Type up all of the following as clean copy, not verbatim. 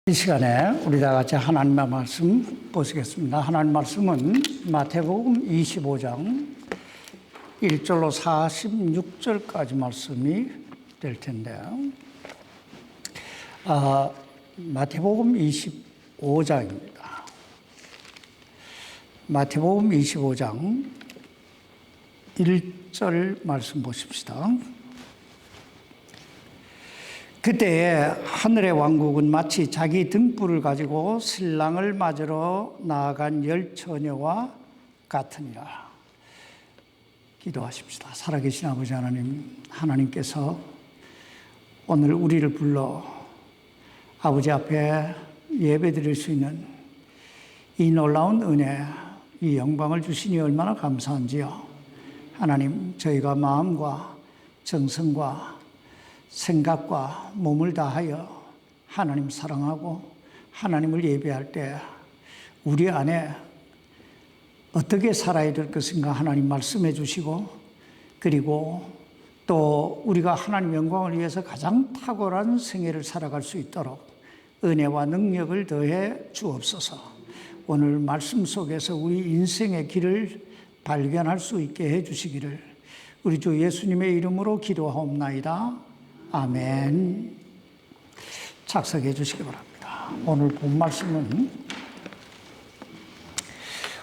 이 시간에 우리 다 같이 하나님의 말씀 보시겠습니다. 하나님 말씀은 마태복음 25장 1절로 46절까지 말씀이 될 텐데요. 마태복음 25장입니다. 마태복음 25장 1절 말씀 보십시다. 그때에 하늘의 왕국은 마치 자기 등불을 가지고 신랑을 맞으러 나아간 열 처녀와 같으니라. 기도하십시다. 살아계신 아버지 하나님, 하나님께서 오늘 우리를 불러 아버지 앞에 예배드릴 수 있는 이 놀라운 은혜, 이 영광을 주시니 얼마나 감사한지요. 하나님, 저희가 마음과 정성과 생각과 몸을 다하여 하나님 사랑하고 하나님을 예배할 때 우리 안에 어떻게 살아야 될 것인가 하나님 말씀해 주시고, 그리고 또 우리가 하나님 영광을 위해서 가장 탁월한 생애를 살아갈 수 있도록 은혜와 능력을 더해 주옵소서. 오늘 말씀 속에서 우리 인생의 길을 발견할 수 있게 해 주시기를 우리 주 예수님의 이름으로 기도하옵나이다. 아멘. 착석해 주시기 바랍니다. 오늘 본 말씀은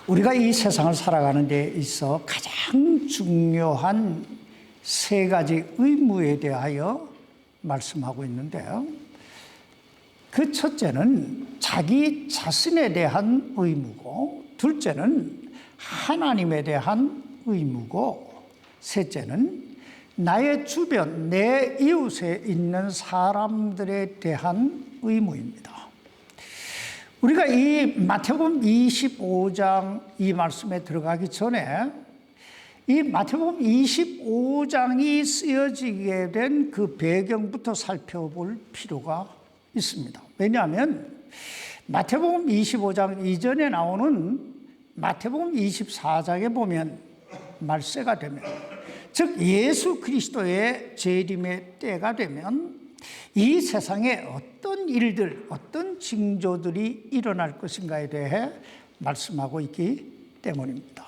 우리가 이 세상을 살아가는 데 있어 가장 중요한 세 가지 의무에 대하여 말씀하고 있는데요. 그 첫째는 자기 자신에 대한 의무고, 둘째는 하나님에 대한 의무고, 셋째는 나의 주변, 내 이웃에 있는 사람들에 대한 의무입니다. 우리가 이 마태복음 25장 이 말씀에 들어가기 전에 이 마태복음 25장이 쓰여지게 된 그 배경부터 살펴볼 필요가 있습니다. 왜냐하면 마태복음 25장 이전에 나오는 마태복음 24장에 보면 말세가 되면, 즉 예수 그리스도의 재림의 때가 되면 이 세상에 어떤 일들, 어떤 징조들이 일어날 것인가에 대해 말씀하고 있기 때문입니다.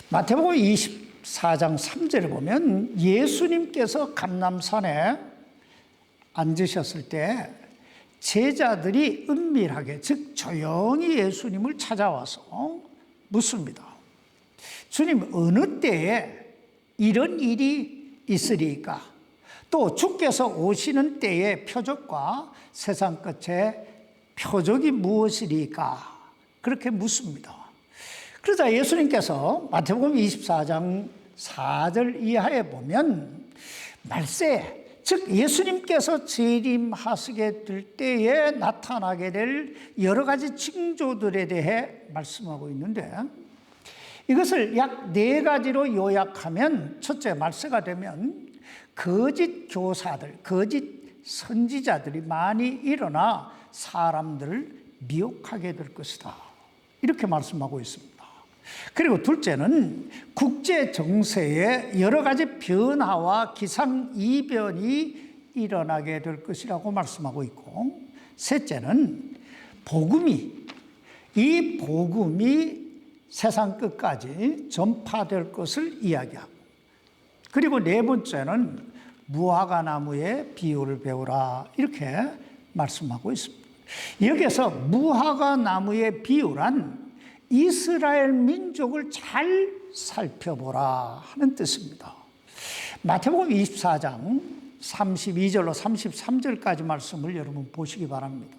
마태복음 24장 3절을 보면 예수님께서 감람산에 앉으셨을 때 제자들이 은밀하게, 즉 조용히 예수님을 찾아와서 묻습니다. 주님, 어느 때에 이런 일이 있으리까? 또 주께서 오시는 때의 표적과 세상 끝의 표적이 무엇이리까? 그렇게 묻습니다. 그러자 예수님께서 마태복음 24장 4절 이하에 보면 말세, 즉 예수님께서 재림하시게 될 때에 나타나게 될 여러 가지 징조들에 대해 말씀하고 있는데, 이것을 약 4가지로 요약하면, 첫째, 말세가 되면 거짓 교사들, 거짓 선지자들이 많이 일어나 사람들을 미혹하게 될 것이다, 이렇게 말씀하고 있습니다. 그리고 둘째는 국제 정세에 여러 가지 변화와 기상이변이 일어나게 될 것이라고 말씀하고 있고, 셋째는 이 복음이 세상 끝까지 전파될 것을 이야기하고, 그리고 네 번째는 무화과 나무의 비유를 배우라, 이렇게 말씀하고 있습니다. 여기서 무화과 나무의 비유란 이스라엘 민족을 잘 살펴보라 하는 뜻입니다. 마태복음 24장 32절로 33절까지 말씀을 여러분 보시기 바랍니다.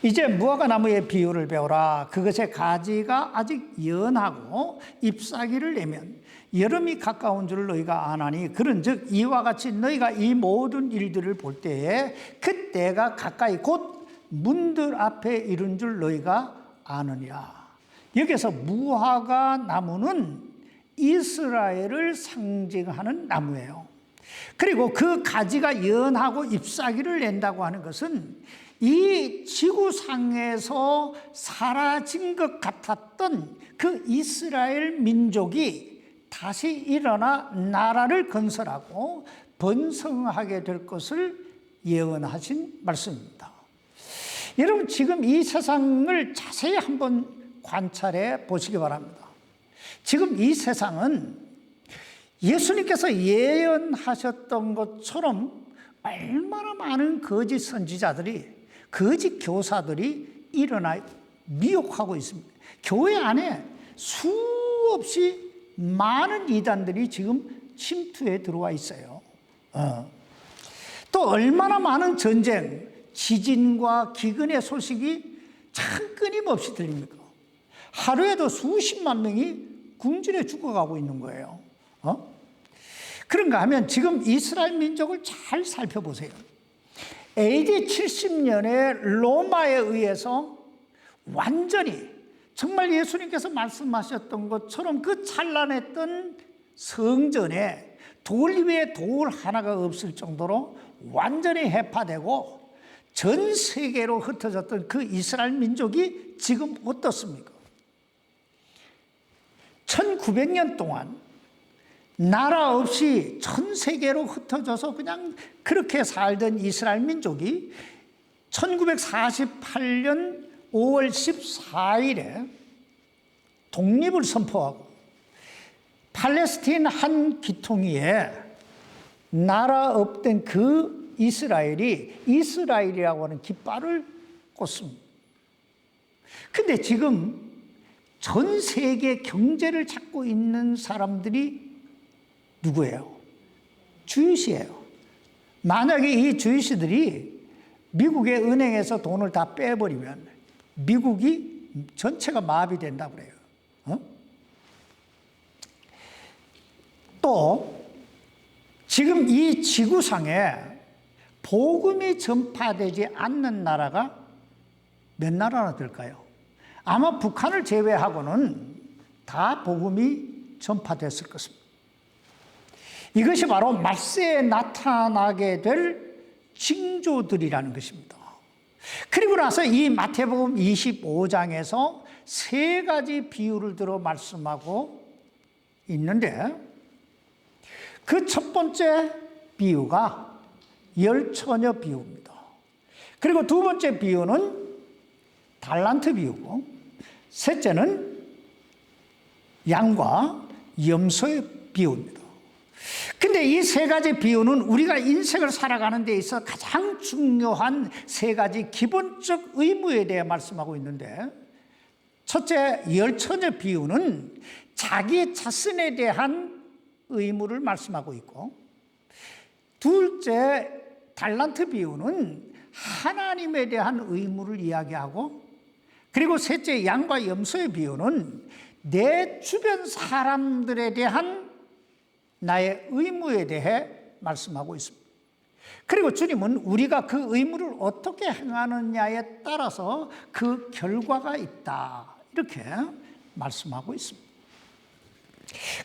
이제 무화과 나무의 비유를 배우라. 그것의 가지가 아직 연하고 잎사귀를 내면 여름이 가까운 줄 너희가 아나니, 그런즉 이와 같이 너희가 이 모든 일들을 볼 때에 그때가 가까이 곧 문들 앞에 이른 줄 너희가 아느니라. 여기서 무화과 나무는 이스라엘을 상징하는 나무예요. 그리고 그 가지가 연하고 잎사귀를 낸다고 하는 것은 이 지구상에서 사라진 것 같았던 그 이스라엘 민족이 다시 일어나 나라를 건설하고 번성하게 될 것을 예언하신 말씀입니다. 여러분, 지금 이 세상을 자세히 한번 관찰해 보시기 바랍니다. 지금 이 세상은 예수님께서 예언하셨던 것처럼 얼마나 많은 거짓 선지자들이, 거짓 교사들이 일어나 미혹하고 있습니다. 교회 안에 수없이 많은 이단들이 지금 침투해 들어와 있어요. 또 얼마나 많은 전쟁, 지진과 기근의 소식이 참 끊임없이 들립니까? 하루에도 수십만 명이 굶주려 죽어가고 있는 거예요. 그런가 하면 지금 이스라엘 민족을 잘 살펴보세요. AD 70년에 로마에 의해서 완전히 정말 예수님께서 말씀하셨던 것처럼 그 찬란했던 성전에 돌 위에 돌 하나가 없을 정도로 완전히 해파되고 전 세계로 흩어졌던 그 이스라엘 민족이 지금 어떻습니까? 1900년 동안 나라 없이 전 세계로 흩어져서 그냥 그렇게 살던 이스라엘 민족이 1948년 5월 14일에 독립을 선포하고 팔레스틴 한 기퉁이에 나라 없던 그 이스라엘이 이스라엘이라고 하는 깃발을 꽂습니다. 근데 지금 전 세계 경제를 잡고 있는 사람들이 누구예요? 주이시예요. 만약에 이 주이시들이 미국의 은행에서 돈을 다 빼버리면 미국이 전체가 마비된다고 그래요. 또 지금 이 지구상에 복음이 전파되지 않는 나라가 몇 나라나 될까요? 아마 북한을 제외하고는 다 복음이 전파됐을 것입니다. 이것이 바로 말세에 나타나게 될 징조들이라는 것입니다. 그리고 나서 이 마태복음 25장에서 세 가지 비유를 들어 말씀하고 있는데 그 첫 번째 비유가 열처녀 비유입니다. 그리고 두 번째 비유는 달란트 비유고 셋째는 양과 염소의 비유입니다. 근데 이 세 가지 비유는 우리가 인생을 살아가는 데 있어 가장 중요한 세 가지 기본적 의무에 대해 말씀하고 있는데 첫째 열처녀 비유는 자기 자신에 대한 의무를 말씀하고 있고 둘째 달란트 비유는 하나님에 대한 의무를 이야기하고 그리고 셋째 양과 염소의 비유는 내 주변 사람들에 대한 나의 의무에 대해 말씀하고 있습니다. 그리고 주님은 우리가 그 의무를 어떻게 행하느냐에 따라서 그 결과가 있다 이렇게 말씀하고 있습니다.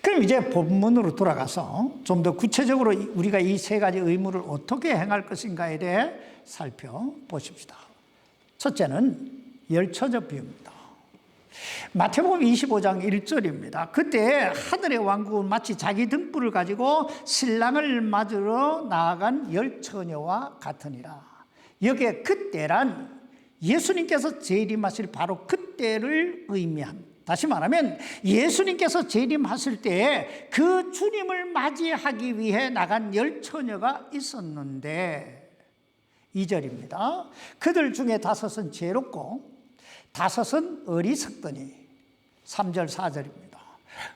그럼 이제 본문으로 돌아가서 좀 더 구체적으로 우리가 이 세 가지 의무를 어떻게 행할 것인가에 대해 살펴보십시다. 첫째는 열처녀 비유입니다. 마태복음 25장 1절입니다. 그때 하늘의 왕국은 마치 자기 등불을 가지고 신랑을 맞으러 나아간 열처녀와 같으니라. 여기에 그때란 예수님께서 재림하실 바로 그때를 의미합니다. 다시 말하면 예수님께서 재림하실 때에 그 주님을 맞이하기 위해 나간 열처녀가 있었는데 2절입니다. 그들 중에 5은 지혜롭고 5은 어리석더니 3절 4절입니다.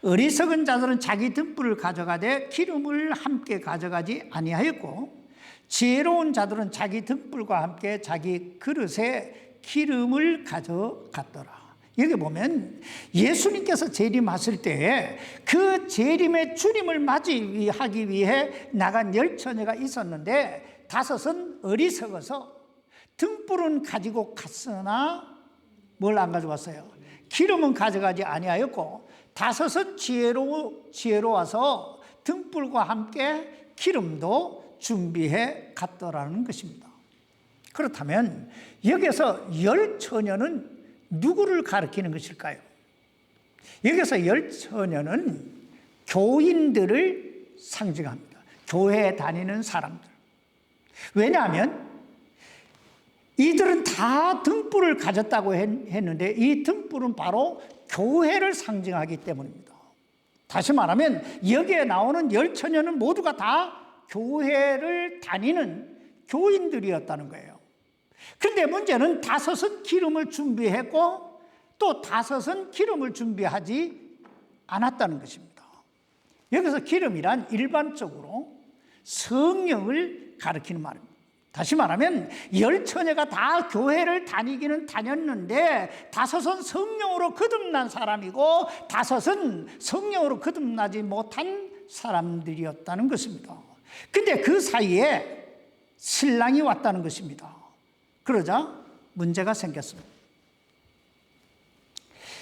어리석은 자들은 자기 등불을 가져가되 기름을 함께 가져가지 아니하였고 지혜로운 자들은 자기 등불과 함께 자기 그릇에 기름을 가져갔더라. 여기 보면 예수님께서 재림하실 때에 그 재림의 주님을 맞이하기 위해 나간 열처녀가 있었는데 5은 어리석어서 등불은 가지고 갔으나 뭘 안 가져왔어요? 기름은 가져가지 아니하였고 5은 지혜로워서 등불과 함께 기름도 준비해 갔더라는 것입니다. 그렇다면 여기서 열처녀는 누구를 가리키는 것일까요? 여기서 열처녀는 교인들을 상징합니다. 교회에 다니는 사람들. 왜냐하면 이들은 다 등불을 가졌다고 했는데 이 등불은 바로 교회를 상징하기 때문입니다. 다시 말하면 여기에 나오는 열처녀는 모두가 다 교회를 다니는 교인들이었다는 거예요. 그런데 문제는 다섯은 기름을 준비했고 또 다섯은 기름을 준비하지 않았다는 것입니다. 여기서 기름이란 일반적으로 성령을 가리키는 말입니다. 다시 말하면 열처녀가 다 교회를 다니기는 다녔는데 다섯은 성령으로 거듭난 사람이고 다섯은 성령으로 거듭나지 못한 사람들이었다는 것입니다. 근데 그 사이에 신랑이 왔다는 것입니다. 그러자 문제가 생겼습니다.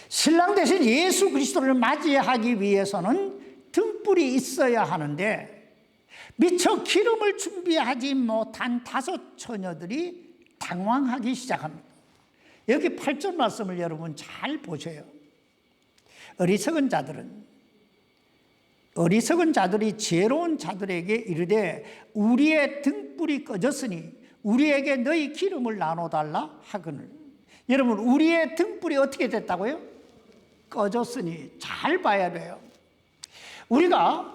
신랑 대신 예수 그리스도를 맞이하기 위해서는 등불이 있어야 하는데 미처 기름을 준비하지 못한 다섯 처녀들이 당황하기 시작합니다. 여기 8절 말씀을 여러분 잘 보셔요. 어리석은 자들이 지혜로운 자들에게 이르되 우리의 등불이 꺼졌으니 우리에게 너희 기름을 나눠달라 하거늘. 여러분, 우리의 등불이 어떻게 됐다고요? 꺼졌으니. 잘 봐야 돼요. 우리가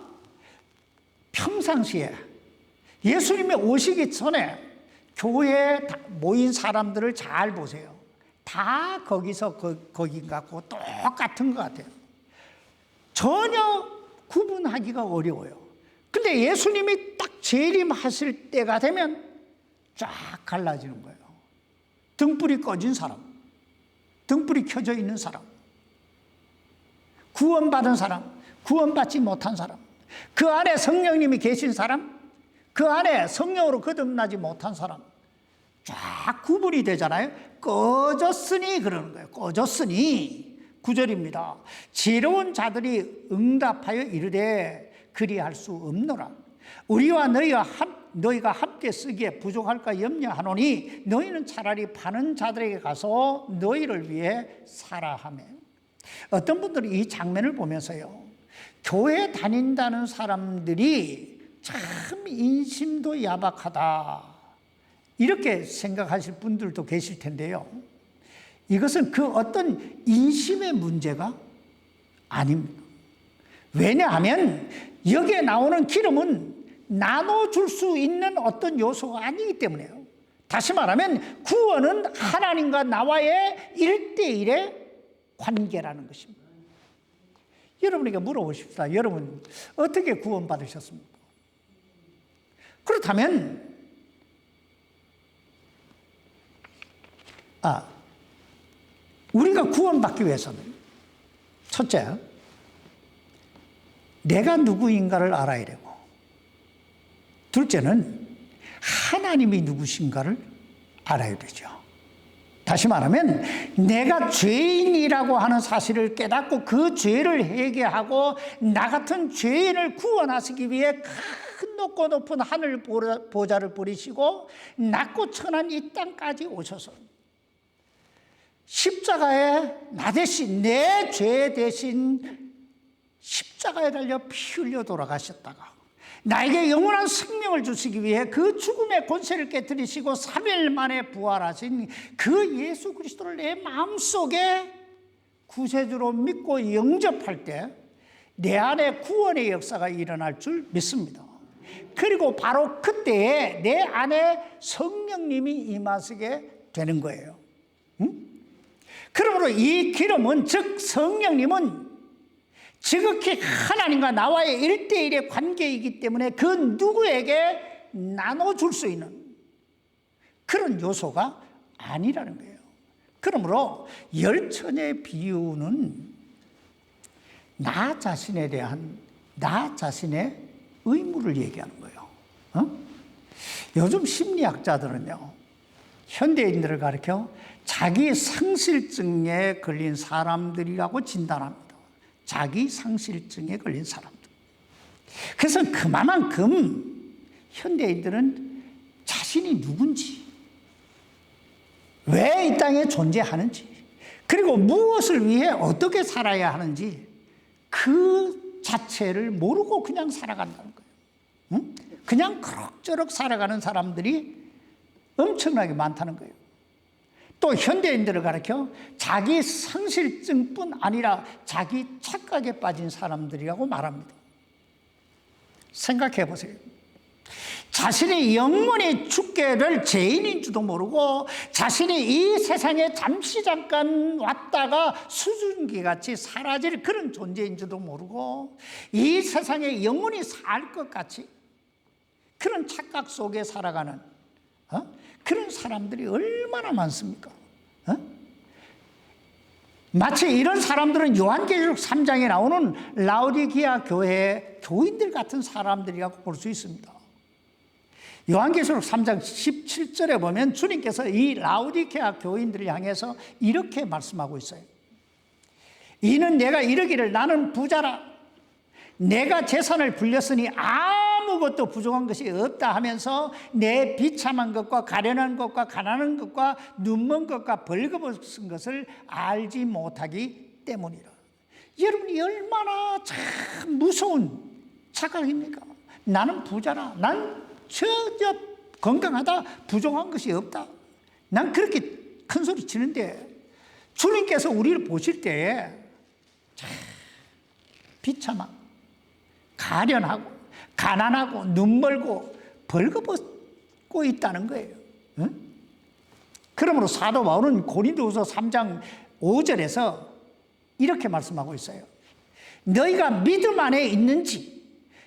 평상시에 예수님이 오시기 전에 교회에 모인 사람들을 잘 보세요. 다 거기서 거긴 같고 똑같은 것 같아요. 전혀 구분하기가 어려워요. 근데 예수님이 딱 재림하실 때가 되면 쫙 갈라지는 거예요. 등불이 꺼진 사람, 등불이 켜져 있는 사람, 구원받은 사람, 구원받지 못한 사람, 그 안에 성령님이 계신 사람, 그 안에 성령으로 거듭나지 못한 사람, 쫙 구분이 되잖아요. 꺼졌으니 그러는 거예요. 꺼졌으니. 9절입니다. 지혜로운 자들이 응답하여 이르되 그리할 수 없노라. 우리와 너희가 함께 쓰기에 부족할까 염려하노니 너희는 차라리 파는 자들에게 가서 너희를 위해 사라 하며. 어떤 분들이 이 장면을 보면서요, 교회 다닌다는 사람들이 참 인심도 야박하다, 이렇게 생각하실 분들도 계실 텐데요. 이것은 그 어떤 인심의 문제가 아닙니다. 왜냐하면 여기에 나오는 기름은 나눠줄 수 있는 어떤 요소가 아니기 때문에요. 다시 말하면 구원은 하나님과 나와의 1대1의 관계라는 것입니다. 여러분에게 물어보십시다. 여러분 어떻게 구원받으셨습니까? 그렇다면 우리가 구원받기 위해서는 첫째, 내가 누구인가를 알아야 되고, 둘째는 하나님이 누구신가를 알아야 되죠. 다시 말하면 내가 죄인이라고 하는 사실을 깨닫고 그 죄를 회개하고 나 같은 죄인을 구원하시기 위해 큰 높고 높은 하늘 보좌를 버리시고 낮고 천한 이 땅까지 오셔서 십자가에 나 대신, 내 죄 대신 십자가에 달려 피 흘려 돌아가셨다가 나에게 영원한 생명을 주시기 위해 그 죽음의 권세를 깨뜨리시고 3일 만에 부활하신 그 예수 그리스도를 내 마음속에 구세주로 믿고 영접할 때 내 안에 구원의 역사가 일어날 줄 믿습니다. 그리고 바로 그때에 내 안에 성령님이 임하시게 되는 거예요. 그러므로 이 기름은, 즉 성령님은 지극히 하나님과 나와의 1대1의 관계이기 때문에 그 누구에게 나눠줄 수 있는 그런 요소가 아니라는 거예요. 그러므로 열천의 비유는 나 자신에 대한, 나 자신의 의무를 얘기하는 거예요. 요즘 심리학자들은요, 현대인들을 가리켜 자기 상실증에 걸린 사람들이라고 진단합니다. 자기 상실증에 걸린 사람들. 그래서 그만큼 현대인들은 자신이 누군지, 왜 이 땅에 존재하는지, 그리고 무엇을 위해 어떻게 살아야 하는지 그 자체를 모르고 그냥 살아간다는 거예요. 그냥 그럭저럭 살아가는 사람들이 엄청나게 많다는 거예요. 또 현대인들을 가리켜 자기 상실증뿐 아니라 자기 착각에 빠진 사람들이라고 말합니다. 생각해 보세요. 자신이 영원히 죽게 될 죄인인 줄도 모르고 자신이 이 세상에 잠시 잠깐 왔다가 수증기같이 사라질 그런 존재인 줄도 모르고 이 세상에 영원히 살 것 같이 그런 착각 속에 살아가는 그런 사람들이 얼마나 많습니까? 마치 이런 사람들은 요한계시록 3장에 나오는 라오디게아 교회의 교인들 같은 사람들이라고 볼 수 있습니다. 요한계시록 3장 17절에 보면 주님께서 이 라오디게아 교인들을 향해서 이렇게 말씀하고 있어요. 이는 내가 이르기를 나는 부자라 내가 재산을 불렸으니 아무것도 부족한 것이 없다 하면서 내 비참한 것과 가련한 것과 가난한 것과 눈먼 것과 벌거벗은 것을 알지 못하기 때문이라. 여러분이 얼마나 참 무서운 착각입니까? 나는 부자라. 난 전혀 건강하다. 부족한 것이 없다. 난 그렇게 큰 소리 치는데 주님께서 우리를 보실 때에 참 비참한 가련하고 가난하고 눈멀고 벌거벗고 있다는 거예요. 응? 그러므로 사도 바울은 고린도후서 3장 5절에서 이렇게 말씀하고 있어요. 너희가 믿음 안에 있는지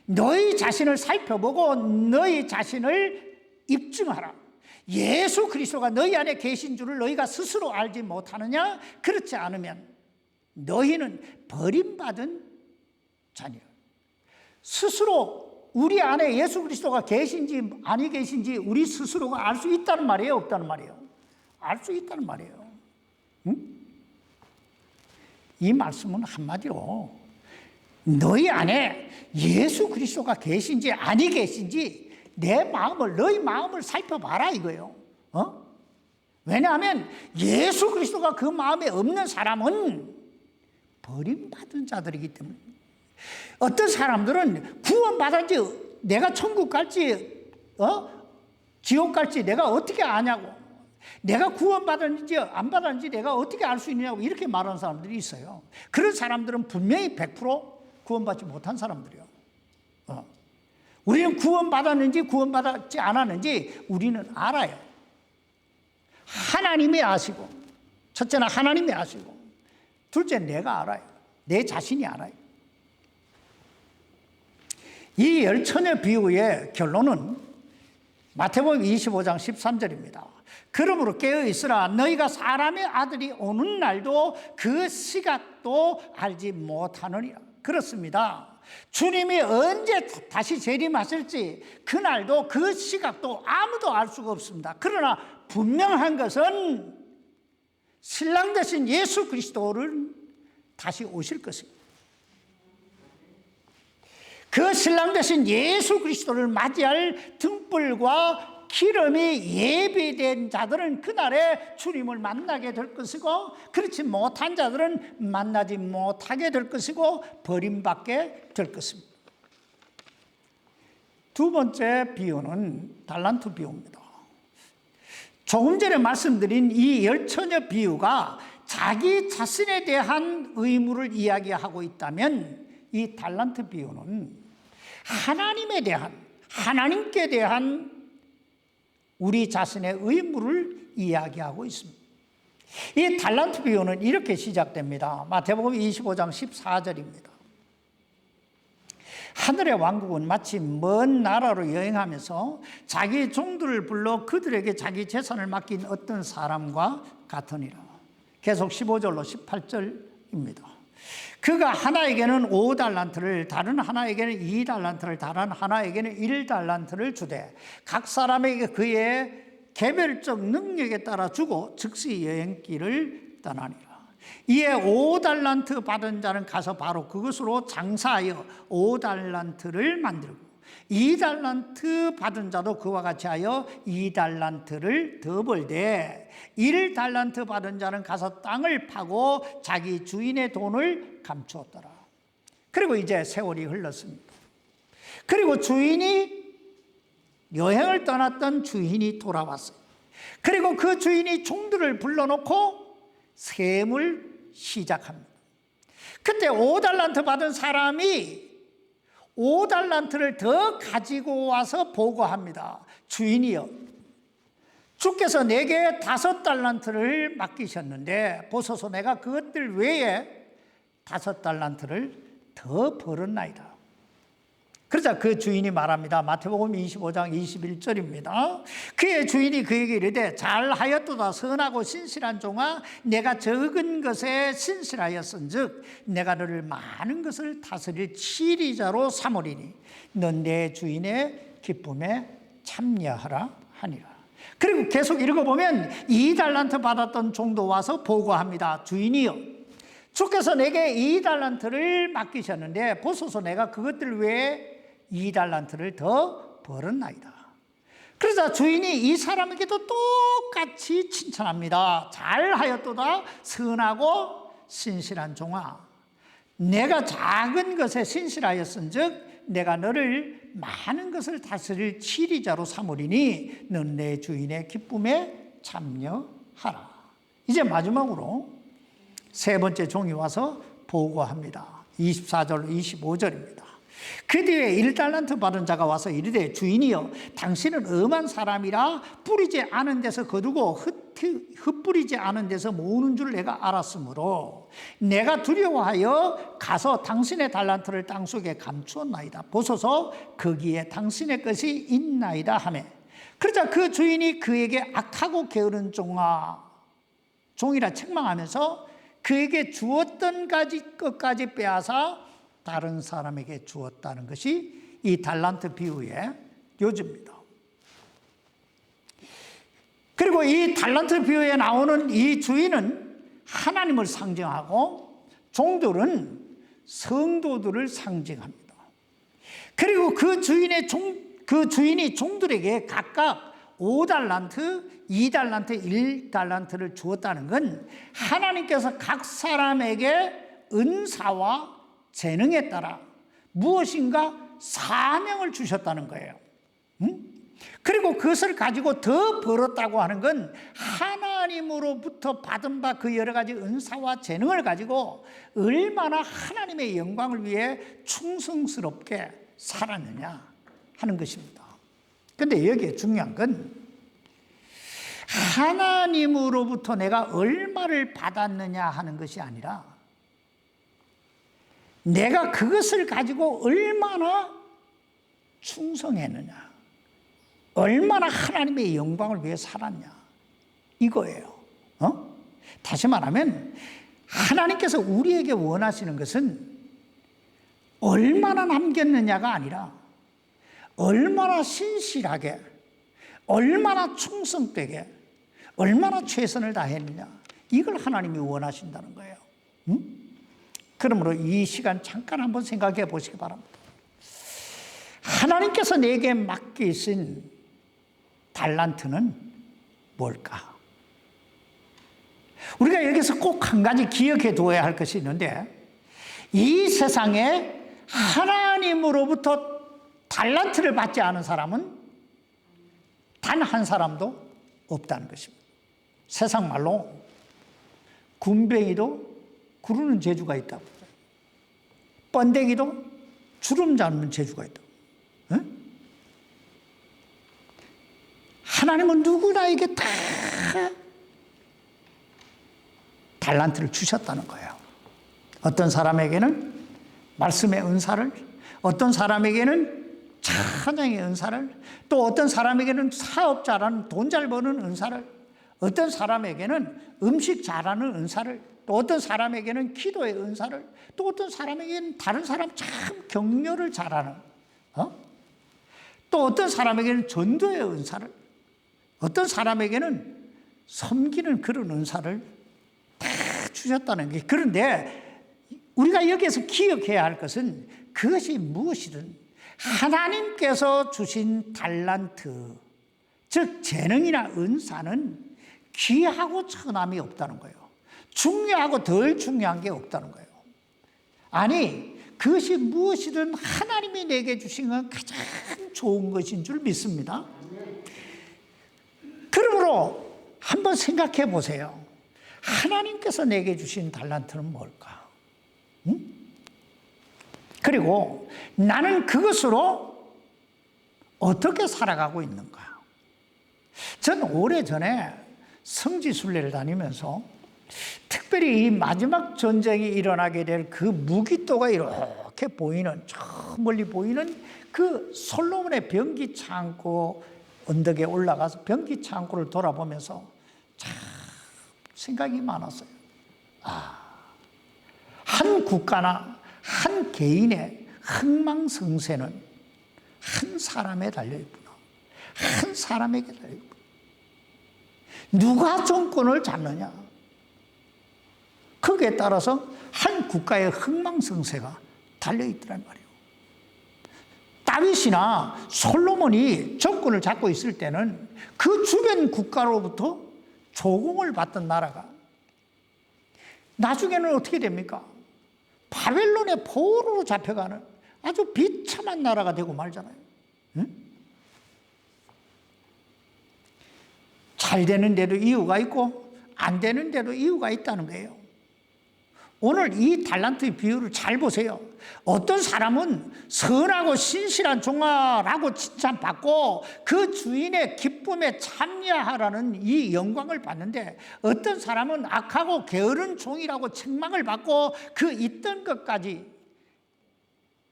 너희 자신을 살펴보고 너희 자신을 입증하라. 예수 그리스도가 너희 안에 계신 줄을 너희가 스스로 알지 못하느냐? 그렇지 않으면 너희는 버림받은 자니라. 스스로 우리 안에 예수 그리스도가 계신지 아니 계신지 우리 스스로가 알 수 있다는 말이에요? 없다는 말이에요? 알 수 있다는 말이에요. 응? 이 말씀은 한마디로 너희 안에 예수 그리스도가 계신지 아니 계신지 너희 마음을 살펴봐라 이거예요. 왜냐하면 예수 그리스도가 그 마음에 없는 사람은 버림받은 자들이기 때문에 어떤 사람들은 구원받았지 내가 천국 갈지 지옥 갈지 내가 어떻게 아냐고 내가 구원받았는지 안 받았는지 내가 어떻게 알 수 있냐고 이렇게 말하는 사람들이 있어요. 그런 사람들은 분명히 100% 구원받지 못한 사람들이에요. 우리는 구원받았는지 구원받지 않았는지 우리는 알아요. 하나님이 아시고 첫째는 하나님이 아시고 둘째는 내가 알아요. 내 자신이 알아요. 이 열처녀 비유의 결론은 마태복음 25장 13절입니다. 그러므로 깨어있으라. 너희가 사람의 아들이 오는 날도 그 시각도 알지 못하느니라. 그렇습니다. 주님이 언제 다시 재림하실지 그날도 그 시각도 아무도 알 수가 없습니다. 그러나 분명한 것은 신랑 되신 예수 그리스도를 다시 오실 것입니다. 그 신랑 되신 예수 그리스도를 맞이할 등불과 기름이 예비된 자들은 그날에 주님을 만나게 될 것이고 그렇지 못한 자들은 만나지 못하게 될 것이고 버림받게 될 것입니다. 두 번째 비유는 달란트 비유입니다. 조금 전에 말씀드린 이 열처녀 비유가 자기 자신에 대한 의무를 이야기하고 있다면 이 달란트 비유는 하나님께 대한 우리 자신의 의무를 이야기하고 있습니다. 이 달란트 비유는 이렇게 시작됩니다. 마태복음 25장 14절입니다. 하늘의 왕국은 마치 먼 나라로 여행하면서 자기 종들을 불러 그들에게 자기 재산을 맡긴 어떤 사람과 같으니라. 계속 15절로 18절입니다. 그가 하나에게는 5달란트를 다른 하나에게는 2달란트를 다른 하나에게는 1달란트를 주되 각 사람에게 그의 개별적 능력에 따라 주고 즉시 여행길을 떠나니라. 이에 5달란트 받은 자는 가서 바로 그것으로 장사하여 5달란트를 만들고 2달란트 받은 자도 그와 같이 하여 2달란트를 더 벌되 1달란트 받은 자는 가서 땅을 파고 자기 주인의 돈을 감추었더라. 그리고 이제 세월이 흘렀습니다. 그리고 여행을 떠났던 주인이 돌아왔어요. 그리고 그 주인이 종들을 불러놓고 셈을 시작합니다. 그때 5달란트 받은 사람이 5달란트를 더 가지고 와서 보고합니다. 주인이여, 주께서 내게 5달란트를 맡기셨는데 보소서, 내가 그것들 외에 5달란트를 더 벌었나이다. 그러자 그 주인이 말합니다. 마태복음 25장 21절입니다. 그의 주인이 그에게 이르되 잘하였도다 선하고 신실한 종아, 내가 적은 것에 신실하였은즉 내가 너를 많은 것을 다스릴 치리자로 삼으리니 넌 내 주인의 기쁨에 참여하라 하니라. 그리고 계속 읽어보면 2달란트 받았던 종도 와서 보고합니다. 주인이여, 주께서 내게 2달란트를 맡기셨는데 보소서, 내가 그것들 외에 2달란트를 더 벌었나이다. 그러자 주인이 이 사람에게도 똑같이 칭찬합니다. 잘하였도다 선하고 신실한 종아, 내가 작은 것에 신실하였은즉 내가 너를 많은 것을 다스릴 치리자로 삼으리니 넌 내 주인의 기쁨에 참여하라. 이제 마지막으로 세 번째 종이 와서 보고합니다. 24절 25절입니다. 그 뒤에 1달란트 받은 자가 와서 이르되 주인이여, 당신은 엄한 사람이라 뿌리지 않은 데서 거두고 흩뿌리지 않은 데서 모으는 줄 내가 알았으므로 내가 두려워하여 가서 당신의 달란트를 땅속에 감추었나이다. 보소서, 거기에 당신의 것이 있나이다 하매, 그러자 그 주인이 그에게 악하고 게으른 종이라 책망하면서 그에게 주었던 것까지 빼앗아 다른 사람에게 주었다는 것이 이 달란트 비유의 요지입니다. 그리고 이 달란트 비유에 나오는 이 주인은 하나님을 상징하고 종들은 성도들을 상징합니다. 그리고 그 주인이 종들에게 각각 5달란트, 2달란트, 1달란트를 주었다는 건 하나님께서 각 사람에게 은사와 재능에 따라 무엇인가 사명을 주셨다는 거예요. 그리고 그것을 가지고 더 벌었다고 하는 건 하나님으로부터 받은 바 그 여러 가지 은사와 재능을 가지고 얼마나 하나님의 영광을 위해 충성스럽게 살았느냐 하는 것입니다. 그런데 여기에 중요한 건 하나님으로부터 내가 얼마를 받았느냐 하는 것이 아니라 내가 그것을 가지고 얼마나 충성했느냐, 얼마나 하나님의 영광을 위해 살았냐, 이거예요. 다시 말하면 하나님께서 우리에게 원하시는 것은 얼마나 남겼느냐가 아니라 얼마나 신실하게, 얼마나 충성되게, 얼마나 최선을 다했느냐, 이걸 하나님이 원하신다는 거예요. 그러므로 이 시간 잠깐 한번 생각해 보시기 바랍니다. 하나님께서 내게 맡기신 달란트는 뭘까? 우리가 여기서 꼭 한 가지 기억해 두어야 할 것이 있는데, 이 세상에 하나님으로부터 달란트를 받지 않은 사람은 단 한 사람도 없다는 것입니다. 세상 말로 군뱅이도 구르는 재주가 있다고, 번데기도 주름 잡는 재주가 있다고. 하나님은 누구나에게 다 달란트를 주셨다는 거예요. 어떤 사람에게는 말씀의 은사를, 어떤 사람에게는 찬양의 은사를, 또 어떤 사람에게는 사업자라는 돈 잘 버는 은사를, 어떤 사람에게는 음식 잘하는 은사를, 또 어떤 사람에게는 기도의 은사를, 또 어떤 사람에게는 다른 사람 참 격려를 잘하는, 또 어떤 사람에게는 전도의 은사를, 어떤 사람에게는 섬기는 그런 은사를 다 주셨다는 게. 그런데 우리가 여기에서 기억해야 할 것은 그것이 무엇이든 하나님께서 주신 달란트, 즉 재능이나 은사는 귀하고 천함이 없다는 거예요. 중요하고 덜 중요한 게 없다는 거예요. 아니, 그것이 무엇이든 하나님이 내게 주신 건 가장 좋은 것인 줄 믿습니다. 그러므로 그러므로 한번 생각해 보세요. 하나님께서 내게 주신 달란트는 뭘까? 응? 그리고 나는 그것으로 어떻게 살아가고 있는가? 전 오래전에 성지순례를 다니면서 특별히 이 마지막 전쟁이 일어나게 될 그 무기토가 이렇게 보이는, 저 멀리 보이는 그 솔로몬의 병기 창고 언덕에 올라가서 병기 창고를 돌아보면서 참 생각이 많았어요. 한 국가나 한 개인의 흥망성쇠는 한 사람에 달려있구나. 한 사람에게 달려있구나. 누가 정권을 잡느냐? 거기에 따라서 한 국가의 흥망성쇠가 달려있더란 말이에요. 다윗이나 솔로몬이 정권을 잡고 있을 때는 그 주변 국가로부터 조공을 받던 나라가 나중에는 어떻게 됩니까? 바벨론의 포로로 잡혀가는 아주 비참한 나라가 되고 말잖아요. 응? 잘 되는 데도 이유가 있고 안 되는 데도 이유가 있다는 거예요. 오늘 이 달란트의 비유를 잘 보세요. 어떤 사람은 선하고 신실한 종아라고 칭찬받고 그 주인의 기쁨에 참여하라는 이 영광을 받는데, 어떤 사람은 악하고 게으른 종이라고 책망을 받고 그 있던 것까지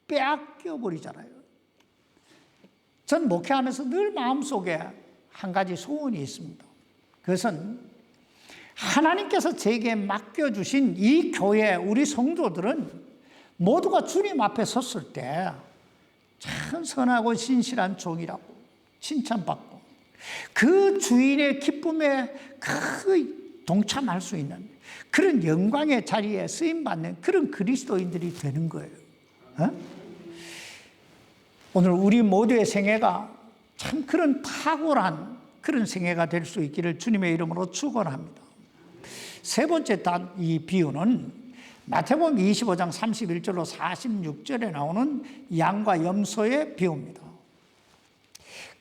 빼앗겨 버리잖아요. 전 목회하면서 늘 마음속에 한 가지 소원이 있습니다. 그것은 하나님께서 제게 맡겨주신 이 교회 우리 성도들은 모두가 주님 앞에 섰을 때 참 선하고 신실한 종이라고 칭찬받고 그 주인의 기쁨에 그 동참할 수 있는 그런 영광의 자리에 쓰임받는 그런 그리스도인들이 되는 거예요. 오늘 우리 모두의 생애가 참 그런 탁월한 그런 생애가 될 수 있기를 주님의 이름으로 축원합니다. 세 번째 이 비유는 마태복음 25장 31절로 46절에 나오는 양과 염소의 비유입니다.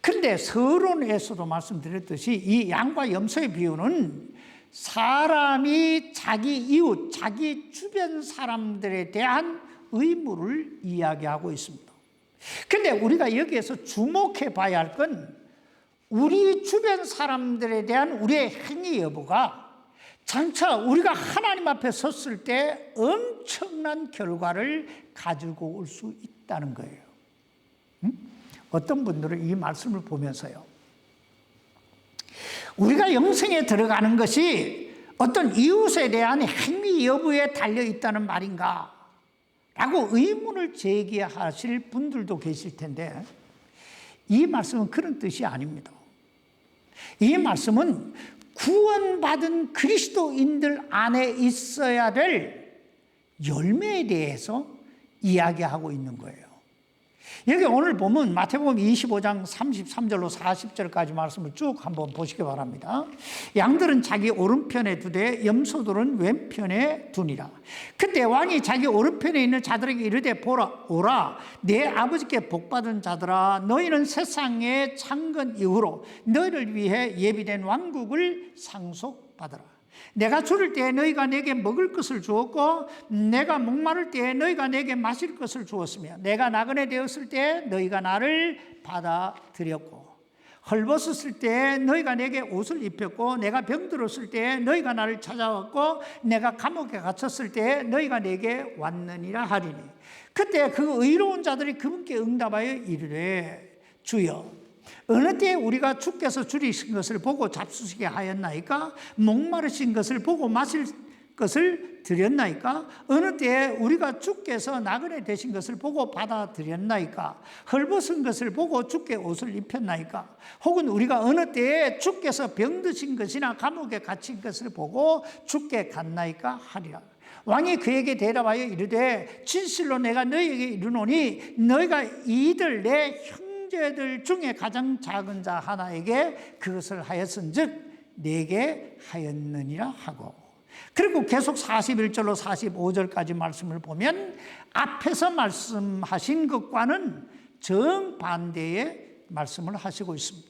그런데 서론에서도 말씀드렸듯이 이 양과 염소의 비유는 사람이 자기 이웃, 자기 주변 사람들에 대한 의무를 이야기하고 있습니다. 그런데 우리가 여기에서 주목해 봐야 할 건 우리 주변 사람들에 대한 우리의 행위 여부가 장차 우리가 하나님 앞에 섰을 때 엄청난 결과를 가지고 올 수 있다는 거예요. 어떤 분들은 이 말씀을 보면서요, 우리가 영생에 들어가는 것이 어떤 이웃에 대한 행위 여부에 달려있다는 말인가? 라고 의문을 제기하실 분들도 계실 텐데, 이 말씀은 그런 뜻이 아닙니다. 이 말씀은 구원받은 그리스도인들 안에 있어야 될 열매에 대해서 이야기하고 있는 거예요. 여기 오늘 보면 마태복음 25장 33절로 40절까지 말씀을 쭉 한번 보시기 바랍니다. 양들은 자기 오른편에 두되 염소들은 왼편에 두니라. 그때 왕이 자기 오른편에 있는 자들에게 이르되 보라, 오라, 내 아버지께 복받은 자들아, 너희는 세상의 창건 이후로 너희를 위해 예비된 왕국을 상속받으라. 내가 줄을 때에 너희가 내게 먹을 것을 주었고 내가 목마를 때에 너희가 내게 마실 것을 주었으며 내가 나그네 되었을 때에 너희가 나를 받아들였고 헐벗었을 때에 너희가 내게 옷을 입혔고 내가 병들었을 때에 너희가 나를 찾아왔고 내가 감옥에 갇혔을 때에 너희가 내게 왔느니라 하리니, 그때 그 의로운 자들이 그분께 응답하여 이르되 주여, 어느 때에 우리가 주께서 줄이신 것을 보고 잡수시게 하였나이까? 목마르신 것을 보고 마실 것을 드렸나이까? 어느 때에 우리가 주께서 나그네 되신 것을 보고 받아들였나이까? 헐벗은 것을 보고 주께 옷을 입혔나이까? 혹은 우리가 어느 때에 주께서 병드신 것이나 감옥에 갇힌 것을 보고 주께 갔나이까? 하리라. 왕이 그에게 대답하여 이르되 진실로 내가 너희에게 이르노니 너희가 이들 내 형제들 중에 가장 작은 자 하나에게 그것을 하였은즉 내게 하였느니라 하고, 그리고 계속 41절로 45절까지 말씀을 보면 앞에서 말씀하신 것과는 정반대의 말씀을 하시고 있습니다.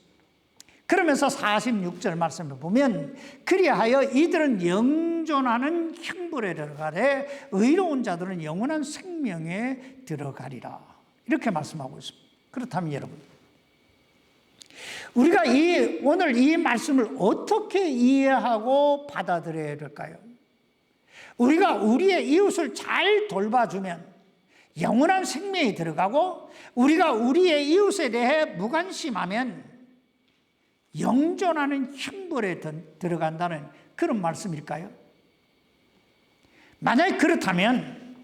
그러면서 46절 말씀을 보면 그리하여 이들은 영존하는 형벌에 들어가되 의로운 자들은 영원한 생명에 들어가리라. 이렇게 말씀하고 있습니다. 그렇다면 여러분, 우리가 오늘 이 말씀을 어떻게 이해하고 받아들여야 될까요? 우리가 우리의 이웃을 잘 돌봐주면 영원한 생명이 들어가고, 우리가 우리의 이웃에 대해 무관심하면 영존하는 형벌에 들어간다는 그런 말씀일까요? 만약에 그렇다면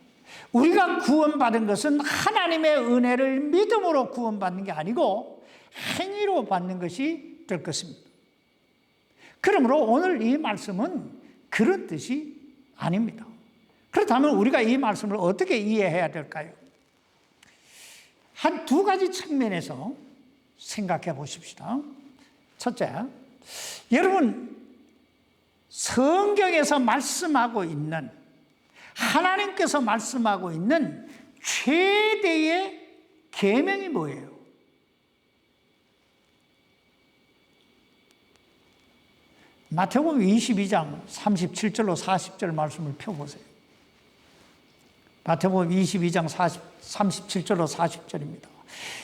우리가 구원받은 것은 하나님의 은혜를 믿음으로 구원받는 게 아니고 행위로 받는 것이 될 것입니다. 그러므로 오늘 이 말씀은 그런 뜻이 아닙니다. 그렇다면 우리가 이 말씀을 어떻게 이해해야 될까요? 한 두 가지 측면에서 생각해 보십시다. 첫째, 여러분, 성경에서 말씀하고 있는, 하나님께서 말씀하고 있는 최대의 계명이 뭐예요? 마태복음 22장 37절로 40절 말씀을 펴보세요. 마태복음 22장 37절로 40절입니다.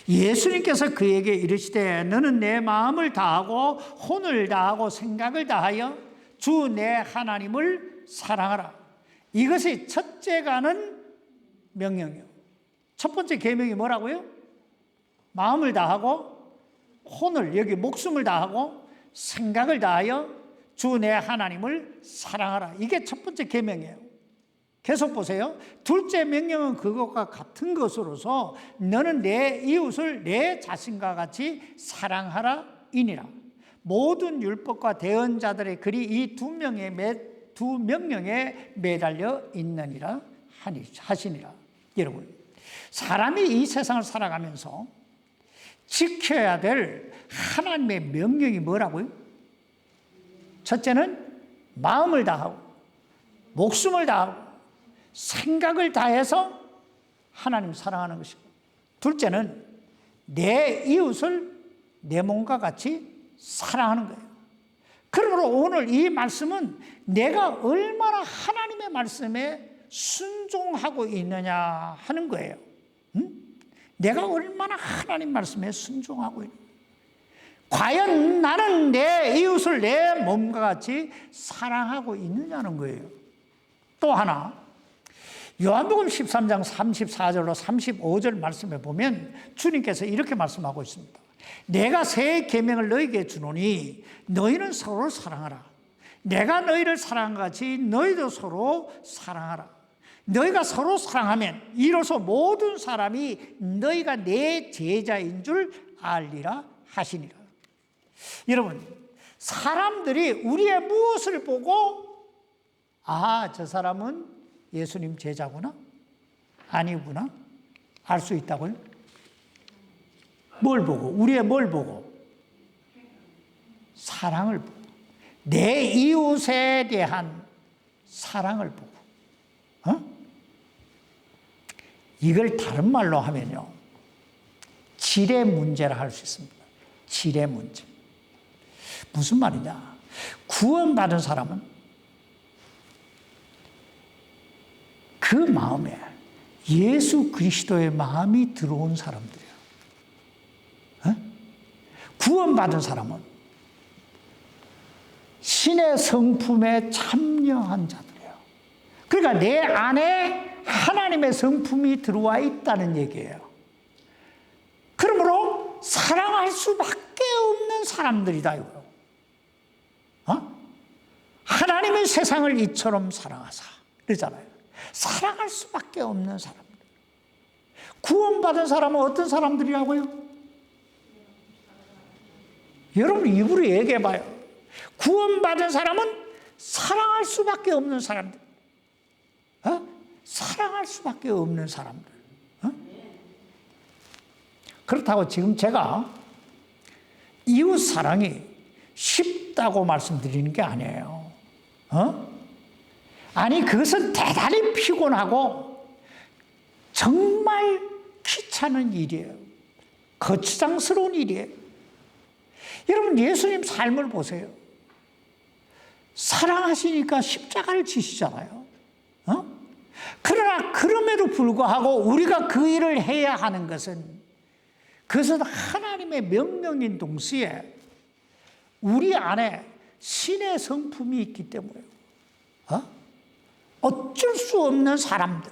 예수님께서 그에게 이르시되 너는 내 마음을 다하고 혼을 다하고 생각을 다하여 주 내 하나님을 사랑하라. 이것이 첫째가는 명령이요. 첫 번째 계명이 뭐라고요? 마음을 다하고 혼을, 여기 목숨을 다하고 생각을 다하여 주 내 하나님을 사랑하라. 이게 첫 번째 계명이에요. 계속 보세요. 둘째 명령은 그것과 같은 것으로서 너는 내 이웃을 내 자신과 같이 사랑하라 이니라. 모든 율법과 대언자들의 글이 이 두 명령에 매달려 있느니라 하시니라. 여러분, 사람이 이 세상을 살아가면서 지켜야 될 하나님의 명령이 뭐라고요? 첫째는 마음을 다하고 목숨을 다하고 생각을 다해서 하나님 사랑하는 것이고, 둘째는 내 이웃을 내 몸과 같이 사랑하는 거예요. 그러므로 오늘 이 말씀은 내가 얼마나 하나님의 말씀에 순종하고 있느냐 하는 거예요. 내가 얼마나 하나님 말씀에 순종하고 있느냐. 과연 나는 내 이웃을 내 몸과 같이 사랑하고 있느냐는 거예요. 또 하나, 요한복음 13장 34절로 35절 말씀에 보면 주님께서 이렇게 말씀하고 있습니다. 내가 새 계명을 너희에게 주노니 너희는 서로 사랑하라. 내가 너희를 사랑한 것 같이 너희도 서로 사랑하라. 너희가 서로 사랑하면 이로써 모든 사람이 너희가 내 제자인 줄 알리라 하시니라. 여러분, 사람들이 우리의 무엇을 보고 저 사람은 예수님 제자구나? 아니구나? 알 수 있다고요? 뭘 보고? 우리의 뭘 보고? 사랑을 보고. 내 이웃에 대한 사랑을 보고. 이걸 다른 말로 하면요, 질의 문제라 할 수 있습니다. 질의 문제. 무슨 말이냐? 구원받은 사람은 그 마음에 예수 그리스도의 마음이 들어온 사람들이에요. 구원받은 사람은 신의 성품에 참여한 자들이에요. 그러니까 내 안에 하나님의 성품이 들어와 있다는 얘기예요. 그러므로 사랑할 수밖에 없는 사람들이다 이거요. 하나님의 세상을 이처럼 사랑하사 그러잖아요. 사랑할 수밖에 없는 사람들. 구원받은 사람은 어떤 사람들이라고요? 여러분 입으로 얘기해봐요. 구원받은 사람은 사랑할 수밖에 없는 사람들. 사랑할 수밖에 없는 사람들. 그렇다고 지금 제가 이웃 사랑이 쉽다고 말씀드리는 게 아니에요. 아니, 그것은 대단히 피곤하고 정말 귀찮은 일이에요. 거추장스러운 일이에요. 여러분, 예수님 삶을 보세요. 사랑하시니까 십자가를 지시잖아요. 그러나 그럼에도 불구하고 우리가 그 일을 해야 하는 것은, 그것은 하나님의 명령인 동시에 우리 안에 신의 성품이 있기 때문에 어쩔 수 없는 사람들,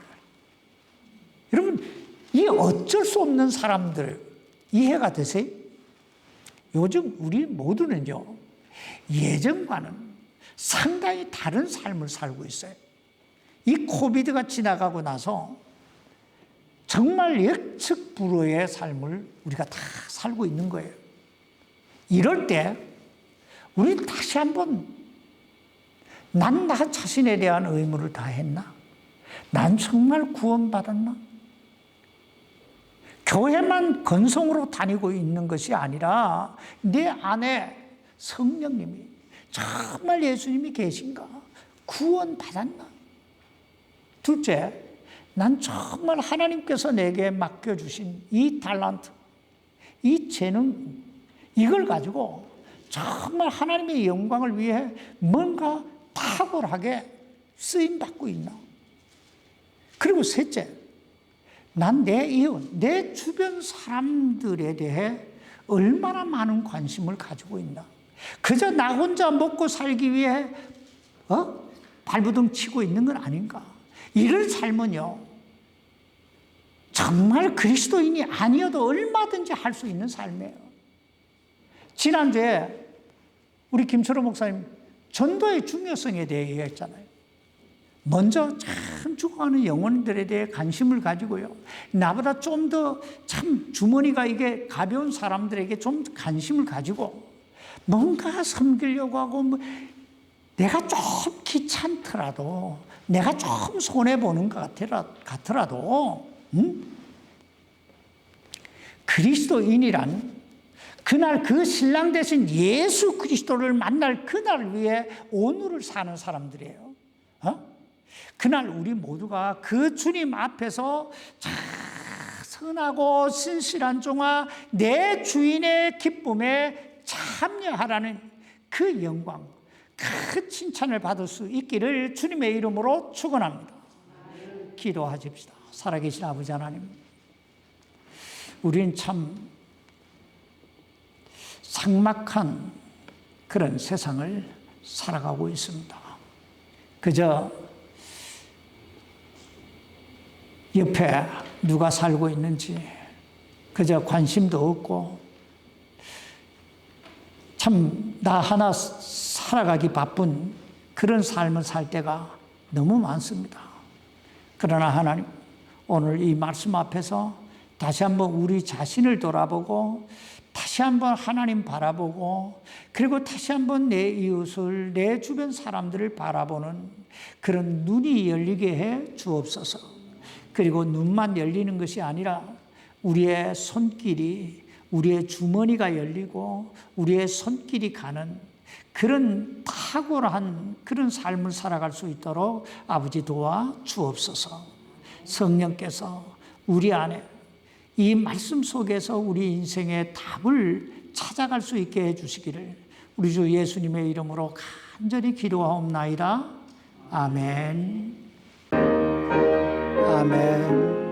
여러분, 이 어쩔 수 없는 사람들 이해가 되세요? 요즘 우리 모두는요, 예전과는 상당히 다른 삶을 살고 있어요. 이 코비드가 지나가고 나서 정말 예측 불허의 삶을 우리가 다 살고 있는 거예요. 이럴 때 우리 다시 한번, 난 나 자신에 대한 의무를 다 했나? 난 정말 구원받았나? 교회만 건성으로 다니고 있는 것이 아니라 내 안에 성령님이 정말 예수님이 계신가? 구원받았나? 둘째, 난 정말 하나님께서 내게 맡겨주신 이 달란트, 이 재능, 이걸 가지고 정말 하나님의 영광을 위해 뭔가 탁월하게 쓰임받고 있나? 그리고 셋째, 난 내 이웃, 내 주변 사람들에 대해 얼마나 많은 관심을 가지고 있나? 그저 나 혼자 먹고 살기 위해 발버둥 치고 있는 건 아닌가? 이런 삶은요, 정말 그리스도인이 아니어도 얼마든지 할 수 있는 삶이에요. 지난주에 우리 김철호 목사님 전도의 중요성에 대해 얘기했잖아요. 먼저 참 죽어가는 영혼들에 대해 관심을 가지고요, 나보다 좀 더 참 주머니가 이게 가벼운 사람들에게 좀 관심을 가지고 뭔가 섬기려고 하고, 내가 좀 귀찮더라도, 내가 좀 손해보는 것 같더라도, 그리스도인이란 그날 그 신랑 대신 예수 그리스도를 만날 그날을 위해 오늘을 사는 사람들이에요. 그날 우리 모두가 그 주님 앞에서 선하고 신실한 종아, 내 주인의 기쁨에 참여하라는 그 영광, 그 칭찬을 받을 수 있기를 주님의 이름으로 축원합니다. 기도하십시다. 살아계신 아버지 하나님, 우리는 참 삭막한 그런 세상을 살아가고 있습니다. 그저 옆에 누가 살고 있는지 그저 관심도 없고, 참 나 하나 살아가기 바쁜 그런 삶을 살 때가 너무 많습니다. 그러나 하나님, 오늘 이 말씀 앞에서 다시 한번 우리 자신을 돌아보고, 다시 한번 하나님 바라보고, 그리고 다시 한번 내 이웃을, 내 주변 사람들을 바라보는 그런 눈이 열리게 해 주옵소서. 그리고 눈만 열리는 것이 아니라 우리의 손길이, 우리의 주머니가 열리고 우리의 손길이 가는 그런 탁월한 그런 삶을 살아갈 수 있도록 아버지 도와 주옵소서. 성령께서 우리 안에 이 말씀 속에서 우리 인생의 답을 찾아갈 수 있게 해주시기를 우리 주 예수님의 이름으로 간절히 기도하옵나이다. 아멘. 아멘.